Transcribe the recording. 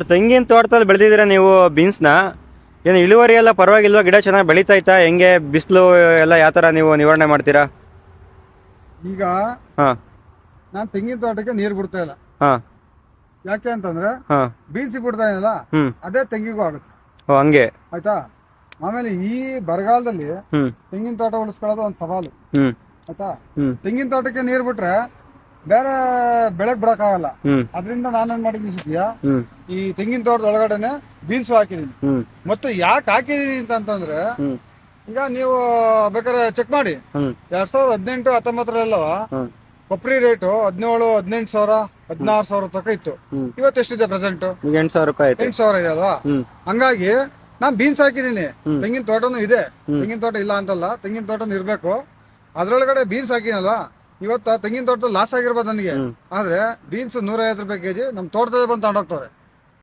ತೆಂಗಿನ ತೋಟದಲ್ಲಿ ಬೆಳೆದಿದ್ದೀರಾ ನೀವು ಬೀನ್ಸ್ನ? ಏನು ಇಳುವರಿ ಎಲ್ಲ ಪರವಾಗಿಲ್ವಾ? ಗಿಡ ಚೆನ್ನಾಗಿ ಬೆಳೀತೈತಾ? ಹೆಂಗೆ ಬಿಸಿಲು ಎಲ್ಲ ಯಾವ ಥರ ನೀವು ನಿವಾರಣೆ ಮಾಡ್ತೀರಾ? ಈಗ ಹಾಂ ನಾನು ತೆಂಗಿನ ತೋಟಕ್ಕೆ ನೀರು ಬಿಡ್ತಾ ಇಲ್ಲ. ಹಾಂ ಯಾಕೆ ಅಂತಂದ್ರೆ ಹಾಂ ಬೀನ್ಸಿ ಬಿಡ್ತಾ ಇದಲ್ಲ, ಹ್ಞೂ ಅದೇ ತೆಂಗಿಗೂ ಆಗುತ್ತೆ. ಓ ಹಂಗೆ. ಆಯ್ತಾ? ಆಮೇಲೆ ಈ ಬರಗಾಲದಲ್ಲಿ ಹ್ಞೂ ತೆಂಗಿನ ತೋಟ ಉಳಿಸ್ಕೊಳ್ಳೋದು ಒಂದು ಸವಾಲು. ಹ್ಞೂ ಆಯ್ತಾ? ಹ್ಞೂ ತೆಂಗಿನ ತೋಟಕ್ಕೆ ನೀರು ಬಿಟ್ರೆ ಬೇರೆ ಬೆಳೆಗೆ ಬಿಡಕ್ಕಾಗಲ್ಲ. ಹ್ಞೂ ಅದರಿಂದ ನಾನೇನ್ ಮಾಡಿದ್ದೀನಿ ಸದ್ಯ, ಹ್ಞೂ ಈ ತೆಂಗಿನ ತೋಟದ ಒಳಗಡೆನೆ ಬೀನ್ಸ್ ಹಾಕಿದೀನಿ. ಹ್ಞೂ ಮತ್ತು ಯಾಕೆ ಹಾಕಿದೀನಿ ಅಂತಂದ್ರೆ, ಹ್ಞೂ ಈಗ ನೀವು ಬೇಕಾದ್ರೆ ಚೆಕ್ ಮಾಡಿ, ಹ್ಞೂ 2018-19 ಹ್ಞೂ ಕೊಬ್ಬರಿ ರೇಟು 17-18 ಸಾವಿರ 16 ಸಾವಿರ ತನಕ ಇತ್ತು. ಹ್ಞೂ ಇವತ್ತು ಎಷ್ಟಿದೆ ಪ್ರೆಸೆಂಟ್? ಈಗ 8,000 ರೂಪಾಯಿ ಆಯ್ತು. 8 ಸಾವಿರ ಇದೆ ಅಲ್ವಾ? ಹ್ಞೂ ಹಂಗಾಗಿ ನಾನು ಬೀನ್ಸ್ ಹಾಕಿದ್ದೀನಿ. ಹ್ಮ್. ತೆಂಗಿನ ತೋಟನೂ ಇದೆ. ಹ್ಮ್. ತೆಂಗಿನ ತೋಟ ಇಲ್ಲ ಅಂತಲ್ಲ, ತೆಂಗಿನ ತೋಟನೂ ಇರಬೇಕು. ಅದ್ರೊಳಗಡೆ ಬೀನ್ಸ್ ಹಾಕಿನಲ್ವಾ, ಇವತ್ತು ತೆಂಗಿನ ತೋಟದಲ್ಲಿ ಲಾಸ್ ಆಗಿರ್ಬೋದು ನನಗೆ. ಹ್ಮ್. ಆದ್ರೆ ಬೀನ್ಸ್ 150 ರೂಪಾಯಿ ಕೆಜಿ ನಮ್ಮ ತೋಟದಲ್ಲಿ ಬಂದು ತಗೊಂಡೋಗ್ತಾರೆ.